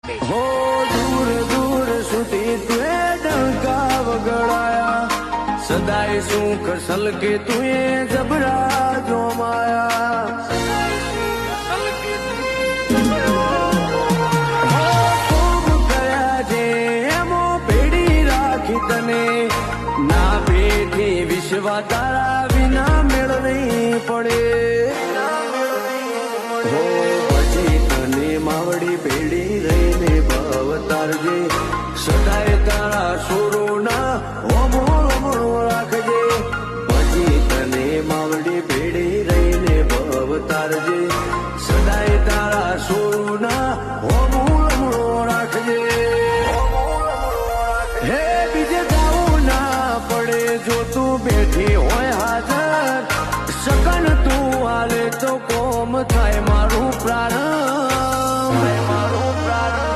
હો દૂર દૂર સુધી તુએ ડંકા વગડાયા સદાય સુખ સલકે તુએ જબરા જોમાયા ખૂબ કયા છે એમો પેડી રાખી તને ના પેઠી વિશ્વા તારા વિના મેળવી પડે હો પછી તને માવડી પેડી રહીને ભાવ તારજે